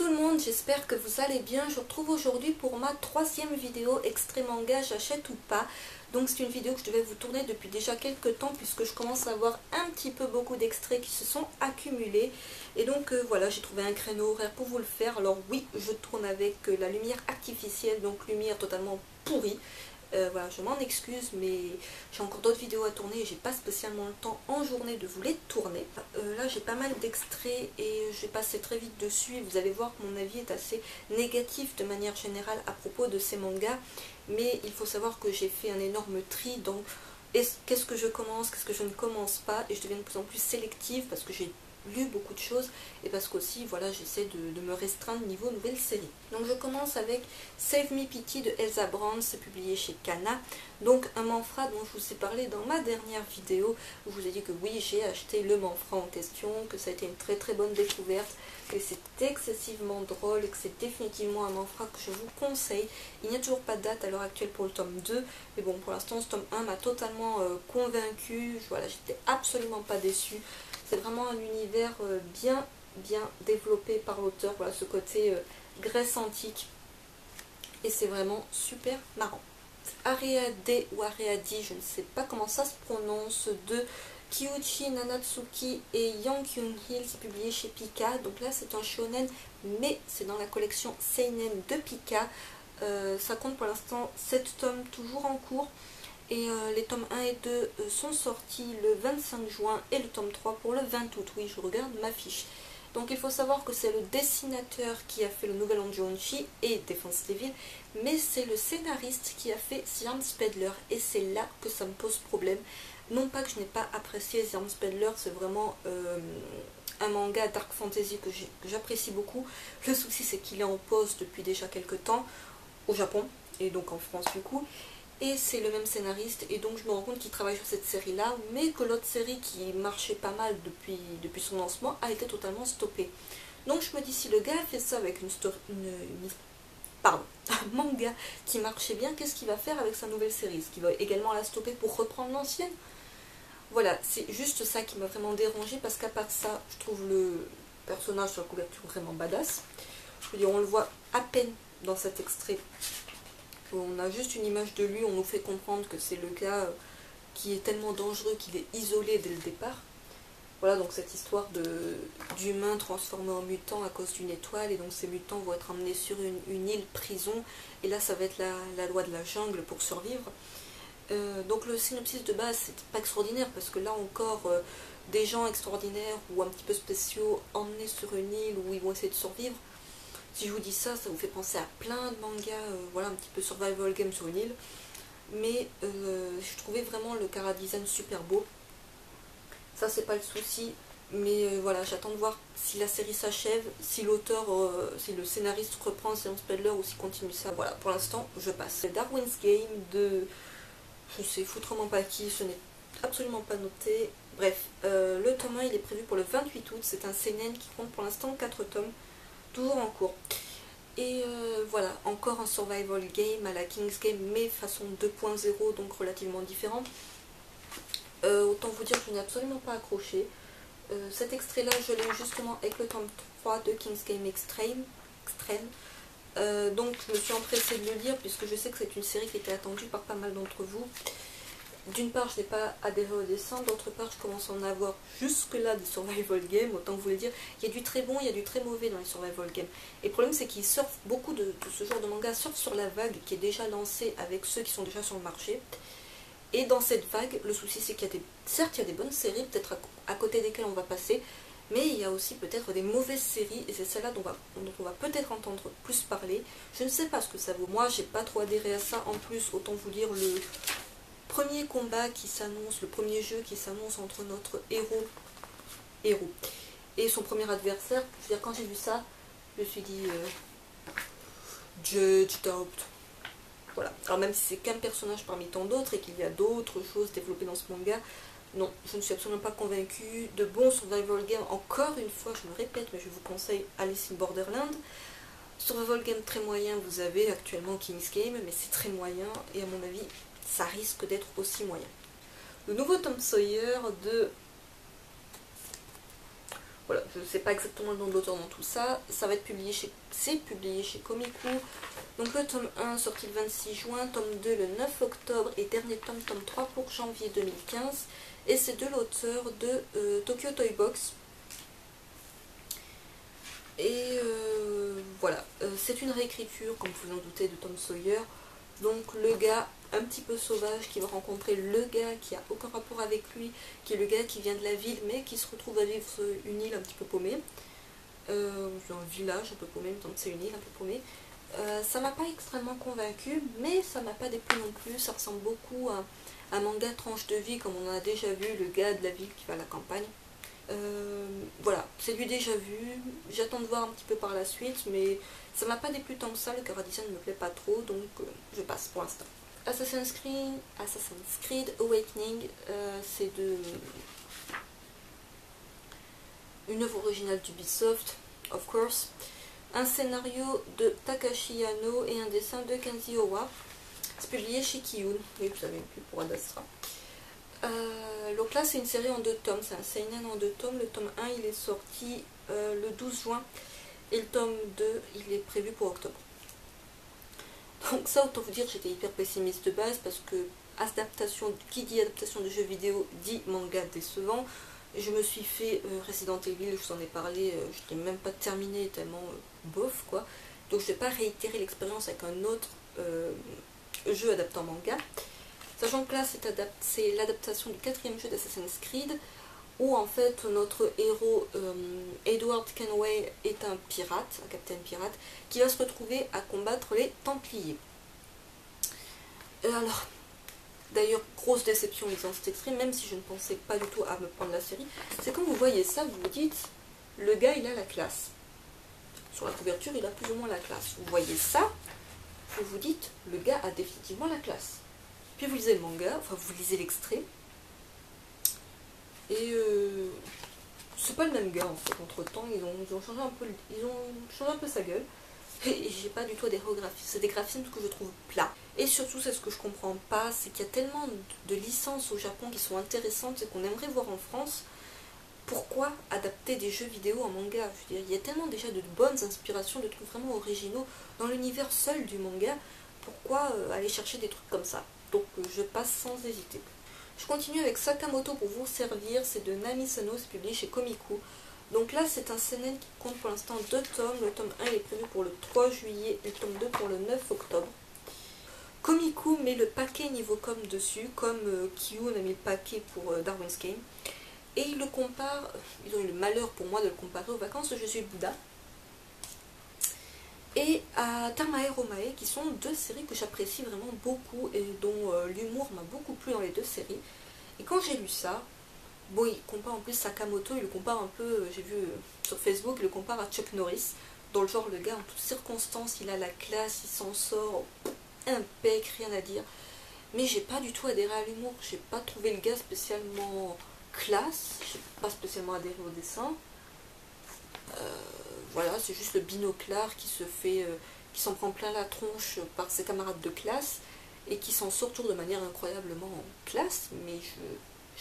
tout le monde, j'espère que vous allez bien. Je vous retrouve aujourd'hui pour ma troisième vidéo extrait manga j'achète ou pas. Donc c'est une vidéo que je devais vous tourner depuis déjà quelques temps puisque je commence à avoir un petit peu beaucoup d'extraits qui se sont accumulés. Et donc voilà, j'ai trouvé un créneau horaire pour vous le faire. Alors oui, je tourne avec la lumière artificielle, donc lumière totalement pourrie. Voilà, je m'en excuse, mais j'ai encore d'autres vidéos à tourner et j'ai pas spécialement le temps en journée de vous les tourner. Là j'ai pas mal d'extraits et je vais passer très vite dessus et vous allez voir que mon avis est assez négatif de manière générale à propos de ces mangas, mais il faut savoir que j'ai fait un énorme tri dans qu'est-ce que je commence, qu'est-ce que je ne commence pas, et je deviens de plus en plus sélective parce que j'ai lu beaucoup de choses et parce qu'aussi voilà, j'essaie de me restreindre niveau nouvelle série. Donc je commence avec Save Me Pity de Elsa Brand, c'est publié chez Kana. Donc un manhwa dont je vous ai parlé dans ma dernière vidéo où je vous ai dit que oui, j'ai acheté le manhwa en question, que ça a été une très très bonne découverte, que c'est excessivement drôle et que c'est définitivement un manhwa que je vous conseille. Il n'y a toujours pas de date à l'heure actuelle pour le tome 2, mais bon, pour l'instant ce tome 1 m'a totalement convaincue. Voilà, j'étais absolument pas déçue. C'est vraiment un univers bien développé par l'auteur, voilà, ce côté Grèce antique, et c'est vraiment super marrant. Areade ou Areadi, je ne sais pas comment ça se prononce, de Kyuchi Nanatsuki et Yang Kyung-hil, c'est publié chez Pika. Donc là c'est un shonen, mais c'est dans la collection Seinen de Pika. Ça compte pour l'instant 7 tomes toujours en cours. Et les tomes 1 et 2 sont sortis le 25 juin et le tome 3 pour le 20 août. Oui, je regarde ma fiche. Donc il faut savoir que c'est le dessinateur qui a fait le nouvel Anjonchi et Defense Devil, mais c'est le scénariste qui a fait Ziarn Spedler, et c'est là que ça me pose problème. Non pas que je n'ai pas apprécié Ziarn Spedler, c'est vraiment un manga dark fantasy que j'apprécie beaucoup. Le souci c'est qu'il est en pause depuis déjà quelques temps au Japon, et donc en France du coup. Et c'est le même scénariste, et donc je me rends compte qu'il travaille sur cette série là, mais que l'autre série qui marchait pas mal depuis son lancement a été totalement stoppée. Donc je me dis, si le gars a fait ça avec un manga qui marchait bien, qu'est-ce qu'il va faire avec sa nouvelle série? Est-ce qu'il va également la stopper pour reprendre l'ancienne? Voilà, c'est juste ça qui m'a vraiment dérangé, parce qu'à part ça, je trouve le personnage sur la couverture vraiment badass. Je veux dire, on le voit à peine dans cet extrait. On a juste une image de lui, on nous fait comprendre que c'est le gars qui est tellement dangereux qu'il est isolé dès le départ. Voilà, donc cette histoire d'humains transformés en mutants à cause d'une étoile, et donc ces mutants vont être emmenés sur une île prison, et là ça va être la loi de la jungle pour survivre. Donc le synopsis de base c'est pas extraordinaire, parce que là encore des gens extraordinaires ou un petit peu spéciaux emmenés sur une île où ils vont essayer de survivre. Si je vous dis ça, ça vous fait penser à plein de mangas, voilà, un petit peu survival game sur une île. Mais je trouvais vraiment le chara-design super beau. Ça, c'est pas le souci. Mais voilà, j'attends de voir si la série s'achève, si l'auteur, si le scénariste reprend Ziarn Spedler ou s'il continue ça. Voilà, pour l'instant, je passe. C'est Darwin's Game de... je sais foutrement pas qui, ce n'est absolument pas noté. Bref, le tome 1, il est prévu pour le 28 août. C'est un seinen qui compte pour l'instant 4 tomes. Toujours en cours. Et voilà, encore un survival game à la King's Game, mais façon 2.0, donc relativement différent. Autant vous dire que je n'ai absolument pas accroché. Cet extrait là je l'ai eu justement avec le tome 3 de King's Game Extreme. Donc je me suis empressée de le lire puisque je sais que c'est une série qui était attendue par pas mal d'entre vous. D'une part, je n'ai pas adhéré au dessin, d'autre part, je commence à en avoir jusque-là des survival games, autant vous le dire. Il y a du très bon, il y a du très mauvais dans les survival games. Et le problème, c'est qu'ils surfent, beaucoup de ce genre de manga surfent sur la vague qui est déjà lancée avec ceux qui sont déjà sur le marché. Et dans cette vague, le souci, c'est qu'il y a certes, il y a des bonnes séries, peut-être à côté desquelles on va passer, mais il y a aussi peut-être des mauvaises séries, et c'est celle-là dont on va peut-être entendre plus parler. Je ne sais pas ce que ça vaut. Moi, j'ai pas trop adhéré à ça. En plus, autant vous dire, le premier combat qui s'annonce, le premier jeu qui s'annonce entre notre héros et son premier adversaire, je veux dire, quand j'ai vu ça, je me suis dit Judge Doubt. Voilà. Alors même si c'est qu'un personnage parmi tant d'autres et qu'il y a d'autres choses développées dans ce manga, non, je ne suis absolument pas convaincue. De bons survival game, encore une fois, je me répète, mais je vous conseille Alice in Borderland. Survival game très moyen, vous avez actuellement King's Game, mais c'est très moyen, et à mon avis, ça risque d'être aussi moyen. Le nouveau Tom Sawyer de Voilà, je ne sais pas exactement le nom de l'auteur dans tout ça. Ça va être publié chez... C'est publié chez Komiku. Donc le tome 1 sorti le 26 juin, tome 2 le 9 octobre et dernier tome, tome 3 pour janvier 2015. Et c'est de l'auteur de Tokyo Toy Box. Et voilà, c'est une réécriture, comme vous vous en doutez, de Tom Sawyer. Donc le gars un petit peu sauvage qui va rencontrer le gars qui a aucun rapport avec lui, qui est le gars qui vient de la ville mais qui se retrouve à vivre sur une île un petit peu paumée. Dans un village un peu paumé, donc c'est une île un peu paumée. Ça m'a pas extrêmement convaincu, mais ça m'a pas déplu non plus. Ça ressemble beaucoup à un manga tranche de vie, comme on a déjà vu, le gars de la ville qui va à la campagne. Voilà, c'est du déjà vu. J'attends de voir un petit peu par la suite, mais ça m'a pas déplu tant que ça. Le cover design ne me plaît pas trop, donc je passe pour l'instant. Assassin's Creed Awakening, c'est une œuvre originale d'Ubisoft, of course. Un scénario de Takashi Yano et un dessin de Kenji Owa. C'est publié chez Kiyun. Oui, vous avez vu pour Ad Astra. Donc là, c'est une série en 2 tomes. C'est un seinen en 2 tomes. Le tome 1, il est sorti le 12 juin. Et le tome 2, il est prévu pour octobre. Donc ça, autant vous dire, j'étais hyper pessimiste de base parce que qui dit adaptation de jeux vidéo dit manga décevant. Je me suis fait Resident Evil, je vous en ai parlé, je ne l'ai même pas terminé tellement bof quoi. Donc je ne vais pas réitérer l'expérience avec un autre jeu adaptant manga. Sachant que là c'est l'adaptation du 4e jeu d'Assassin's Creed où en fait notre héros Edward Kenway est un pirate, un capitaine pirate, qui va se retrouver à combattre les Templiers. Alors, d'ailleurs, grosse déception lisant cet extrait, même si je ne pensais pas du tout à me prendre la série, c'est quand vous voyez ça, vous vous dites, le gars il a la classe. Sur la couverture, il a plus ou moins la classe. Vous voyez ça, vous vous dites, le gars a définitivement la classe. Puis vous lisez le manga, enfin vous lisez l'extrait, et c'est pas le même gars en fait. Entre temps, ils ont changé un peu sa gueule. Et j'ai pas du tout adhéré au graphisme. C'est des graphismes que je trouve plats. Et surtout, c'est ce que je comprends pas, c'est qu'il y a tellement de licences au Japon qui sont intéressantes et qu'on aimerait voir en France. Pourquoi adapter des jeux vidéo en manga? Je veux dire, il y a tellement déjà de bonnes inspirations, de trucs vraiment originaux dans l'univers seul du manga. Pourquoi aller chercher des trucs comme ça? Donc je passe sans hésiter. Je continue avec Sakamoto pour vous servir, c'est de Nami Sano, c'est publié chez Komiku. Donc là c'est un seinen qui compte pour l'instant 2 tomes, le tome 1 il est prévu pour le 3 juillet et le tome 2 pour le 9 octobre. Komiku met le paquet niveau com dessus, comme Kiyun a mis le paquet pour Darwin's Game. Et ils le comparent, ils ont eu le malheur pour moi de le comparer aux Vacances de Jésus Bouddha et à Tamae Romae, qui sont 2 séries que j'apprécie vraiment beaucoup et dont l'humour m'a beaucoup plu dans les 2 séries. Et quand j'ai lu ça, bon, il compare en plus Sakamoto, il le compare un peu, j'ai vu sur Facebook, il le compare à Chuck Norris. Dans le genre, le gars, en toutes circonstances, il a la classe, il s'en sort, impec, rien à dire. Mais j'ai pas du tout adhéré à l'humour, j'ai pas trouvé le gars spécialement classe, j'ai pas spécialement adhéré au dessin. Voilà, c'est juste le binoclard qui se fait, qui s'en prend plein la tronche par ses camarades de classe et qui s'en sort toujours de manière incroyablement classe, mais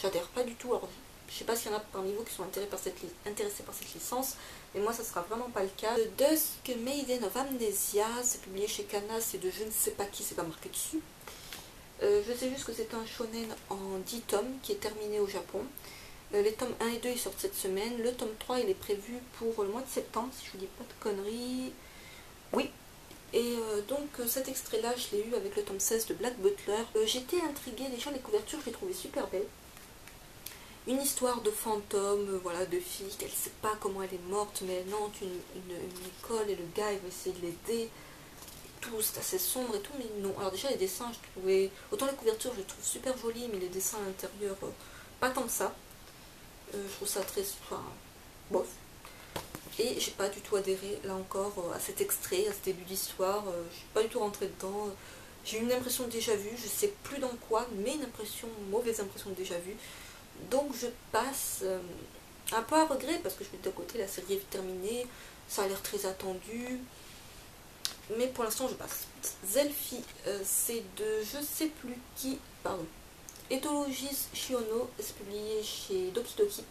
j'adhère pas du tout. Alors, je sais pas s'il y en a parmi vous qui sont intéressés par cette licence, mais moi ça sera vraiment pas le cas. The Dusk Maiden of Amnesia, c'est publié chez Kana, c'est de je ne sais pas qui, c'est pas marqué dessus. Je sais juste que c'est un shonen en 10 tomes qui est terminé au Japon. Les tomes 1 et 2 ils sortent cette semaine. Le tome 3 il est prévu pour le mois de septembre, si je vous dis pas de conneries. Oui. Et donc cet extrait là je l'ai eu avec le tome 16 de Black Butler. J'étais intriguée, déjà les couvertures je les trouvais super belles. Une histoire de fantôme, voilà, de fille, elle sait pas comment elle est morte, mais elle hante une école et le gars il va essayer de l'aider. Tout, c'est assez sombre et tout, mais non. Alors déjà les dessins, je trouvais, autant les couvertures je les trouve super jolies, mais les dessins à l'intérieur, pas tant que ça. Je trouve ça très, enfin, bof. Et j'ai pas du tout adhéré, là encore, à cet extrait, à ce début d'histoire. Je suis pas du tout rentrée dedans. J'ai eu une impression de déjà vu, je sais plus dans quoi, mais une mauvaise impression de déjà vu. Donc je passe un peu à regret, parce que je me dis d'un côté, la série est terminée, ça a l'air très attendu. Mais pour l'instant, je passe. Zelfie, c'est de je sais plus qui, pardon. Ethologies Shiono, c'est publié chez Doki Doki.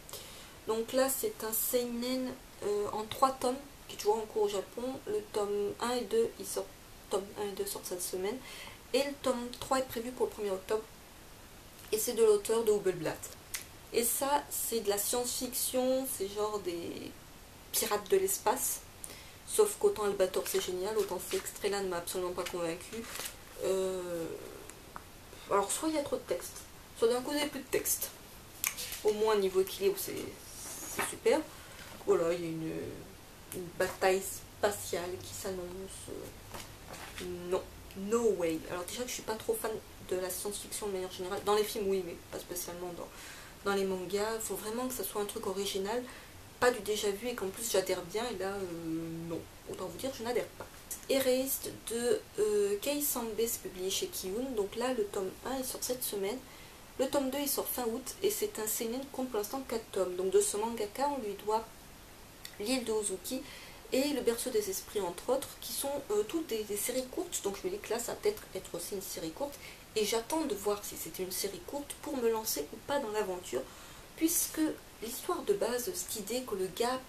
Donc là c'est un seinen en 3 tomes qui est toujours en cours au Japon. Le tome 1 et 2, tome 1 et 2 sortent cette semaine. Et le tome 3 est prévu pour le 1er octobre. Et c'est de l'auteur de Hubelblatt. Et ça, c'est de la science-fiction, c'est genre des pirates de l'espace. Sauf qu'autant Albator c'est génial, autant cet extrait-là ne m'a absolument pas convaincu. Alors soit il y a trop de texte, soit d'un coup il n'y a plus de texte. Au moins niveau équilibre c'est super. Voilà, il y a une bataille spatiale qui s'annonce. Non, no way. Alors déjà que je suis pas trop fan de la science-fiction de manière générale. Dans les films oui, mais pas spécialement dans les mangas. Il faut vraiment que ça soit un truc original, pas du déjà vu et qu'en plus j'adhère bien. Et là, non. Autant vous dire, je n'adhère pas. Erased de Kei Sanbe, c'est publié chez Kiyun. Donc là, le tome 1 il sort cette semaine. Le tome 2 il sort fin août et c'est un seinen qui compte pour l'instant 4 tomes. Donc de ce mangaka, on lui doit L'île de Ozuki et Le berceau des esprits entre autres, qui sont toutes des séries courtes. Donc je me dis que là ça va peut-être être aussi une série courte et j'attends de voir si c'était une série courte pour me lancer ou pas dans l'aventure, puisque l'histoire de base, cette idée que le gars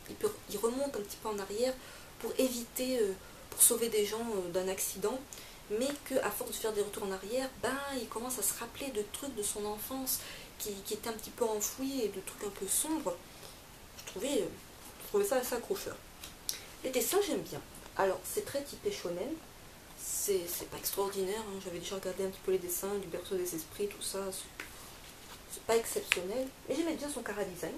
il remonte un petit peu en arrière pour éviter, pour sauver des gens d'un accident, mais qu'à force de faire des retours en arrière, ben il commence à se rappeler de trucs de son enfance qui étaient un petit peu enfouis et de trucs un peu sombres. Je trouvais ça assez accrocheur. Les dessins, j'aime bien. Alors, c'est très typé shonen. C'est pas extraordinaire. Hein. J'avais déjà regardé un petit peu les dessins du berceau des esprits, tout ça. C'est pas exceptionnel. Mais j'aimais bien son chara-design.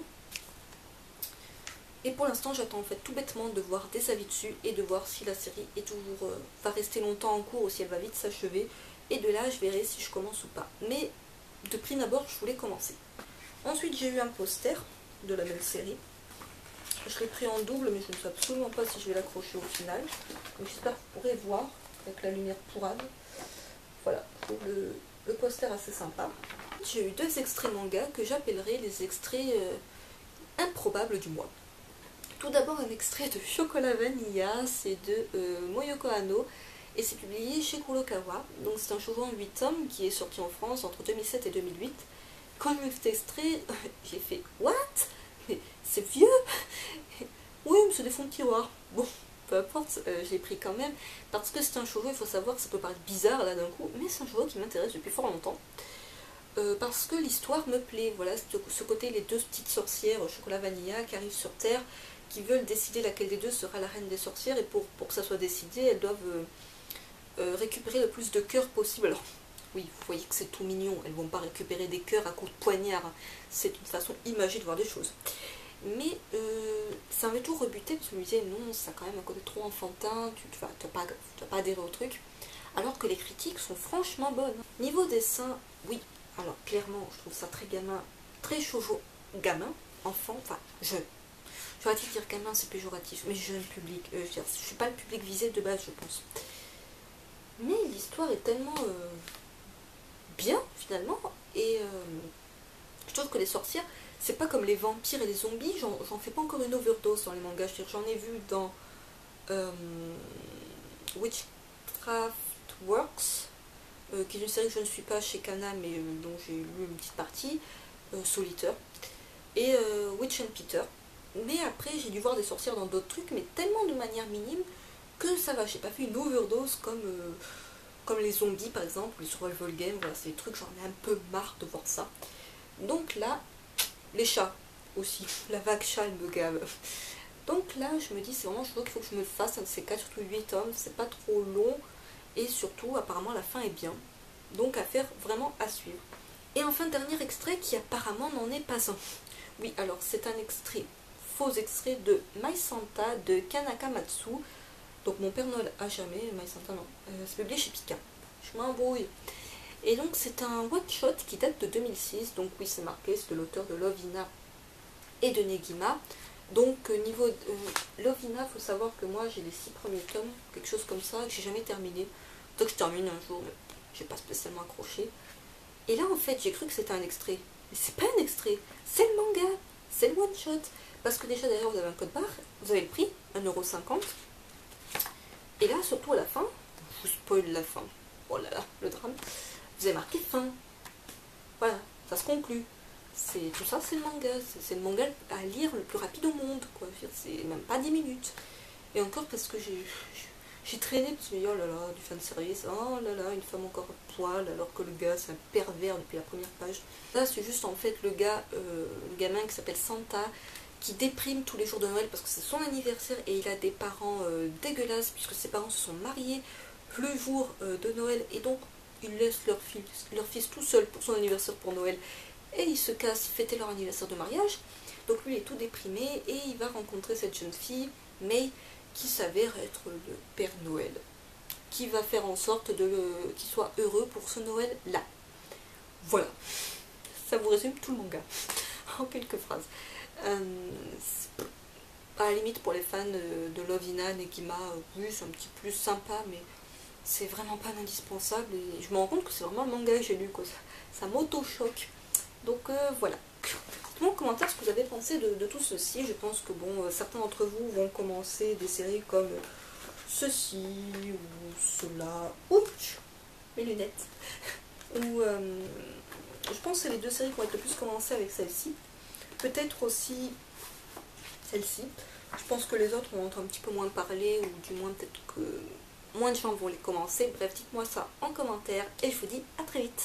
Et pour l'instant, j'attends en fait tout bêtement de voir des avis dessus et de voir si la série est toujours va rester longtemps en cours ou si elle va vite s'achever. Et de là, je verrai si je commence ou pas. Mais de prime abord, je voulais commencer. Ensuite, j'ai eu un poster de la même série. Je l'ai pris en double, mais je ne sais absolument pas si je vais l'accrocher au final. Donc j'espère que vous pourrez voir avec la lumière pourrave. Voilà, je trouve le poster assez sympa. J'ai eu 2 extraits manga que j'appellerai les extraits improbables du mois. Tout d'abord un extrait de Chocolat Vanilla, c'est de Moyoko Hano et c'est publié chez Kurokawa. Donc c'est un shoujo en 8 tomes qui est sorti en France entre 2007 et 2008. Quand j'ai vu cet extrait, j'ai fait « What ? Mais c'est vieux !» Oui, mais c'est des fonds de tiroir. Bon, peu importe, je l'ai pris quand même. Parce que c'est un shoujo, il faut savoir que ça peut paraître bizarre là d'un coup, mais c'est un shoujo qui m'intéresse depuis fort longtemps. Parce que l'histoire me plaît. Voilà, ce côté, les 2 petites sorcières, Chocolat Vanilla, qui arrivent sur Terre, qui veulent décider laquelle des 2 sera la reine des sorcières. Et pour que ça soit décidé, elles doivent récupérer le plus de cœurs possible. Alors, oui, vous voyez que c'est tout mignon. Elles ne vont pas récupérer des cœurs à coups de poignard. C'est une façon imagée de voir des choses. Mais ça m'avait toujours rebuté parce que je me disais non, ça a quand même un côté trop enfantin, tu vas pas adhérer au truc. Alors que les critiques sont franchement bonnes. Niveau dessin, oui, alors clairement je trouve ça très gamin, très shoujo gamin, enfant, enfin jeune. J'aurais dû dire gamin, c'est péjoratif, mais jeune public, je suis pas le public visé de base je pense. Mais l'histoire est tellement bien finalement, et je trouve que les sorcières, c'est pas comme les vampires et les zombies, j'en fais pas encore une overdose dans les mangas, j'en ai vu dans Witchcraft Works, qui est une série que je ne suis pas chez Kana, mais dont j'ai lu une petite partie, Solitaire, et Witch and Peter. Mais après, j'ai dû voir des sorcières dans d'autres trucs, mais tellement de manière minime que ça va, j'ai pas fait une overdose comme les zombies par exemple, les survival games, voilà, c'est des trucs, j'en ai un peu marre de voir ça. Donc là, les chats aussi, la vague chat elle me gave. Donc là je me dis c'est vraiment qu'il faut que je me le fasse, un de ces 4 surtout 8 tomes, c'est pas trop long et surtout apparemment la fin est bien. Donc à faire, vraiment à suivre. Et enfin dernier extrait qui apparemment n'en est pas un. Oui alors c'est un extrait, faux extrait de My Santa de Kanaka Matsu. Donc mon père Noël à jamais, My Santa non, c'est publié chez Pika. Je m'embrouille. Et donc c'est un one-shot qui date de 2006, donc oui c'est marqué, c'est de l'auteur de Lovina et de Negima. Donc niveau Lovina, il faut savoir que moi j'ai les 6 premiers tomes, quelque chose comme ça, que j'ai jamais terminé. Donc je termine un jour, mais j'ai pas spécialement accroché. Et là en fait j'ai cru que c'était un extrait, mais c'est pas un extrait, c'est le manga, c'est le one-shot. Parce que déjà d'ailleurs vous avez un code barre, vous avez le prix, 1,50 €. Et là surtout à la fin, je vous spoil la fin, oh là là, le drame. Vous avez marqué fin. Voilà, ça se conclut. tout ça c'est le manga, c'est le manga à lire le plus rapide au monde, quoi. C'est même pas 10 minutes. Et encore parce que j'ai traîné, parce que oh là là, du fanservice, oh là là, une femme encore à poil, alors que le gars c'est un pervers depuis la première page. Là c'est juste en fait le gamin qui s'appelle Santa, qui déprime tous les jours de Noël parce que c'est son anniversaire et il a des parents dégueulasses puisque ses parents se sont mariés le jour de Noël et donc ils laissent leur fils tout seul pour son anniversaire pour Noël et ils se cassent fêter leur anniversaire de mariage. Donc lui il est tout déprimé et il va rencontrer cette jeune fille, May, qui s'avère être le Père Noël, qui va faire en sorte qu'il soit heureux pour ce Noël là. Voilà, ça vous résume tout le manga en quelques phrases. À la limite pour les fans de Love Hina, Negima, oui c'est un petit peu plus sympa, mais c'est vraiment pas indispensable et je me rends compte que c'est vraiment le manga que j'ai lu, quoi. Ça m'auto-choque. Donc voilà. Dites-moi en commentaire ce que vous avez pensé de tout ceci. Je pense que bon, certains d'entre vous vont commencer des séries comme ceci ou cela. Ouch, mes lunettes. Ou je pense que c'est les deux séries qui vont être le plus commencées avec celle-ci. Peut-être aussi celle-ci. Je pense que les autres vont entendre un petit peu moins parler, ou du moins peut-être que moins de gens vont les commencer. Bref, dites-moi ça en commentaire et je vous dis à très vite.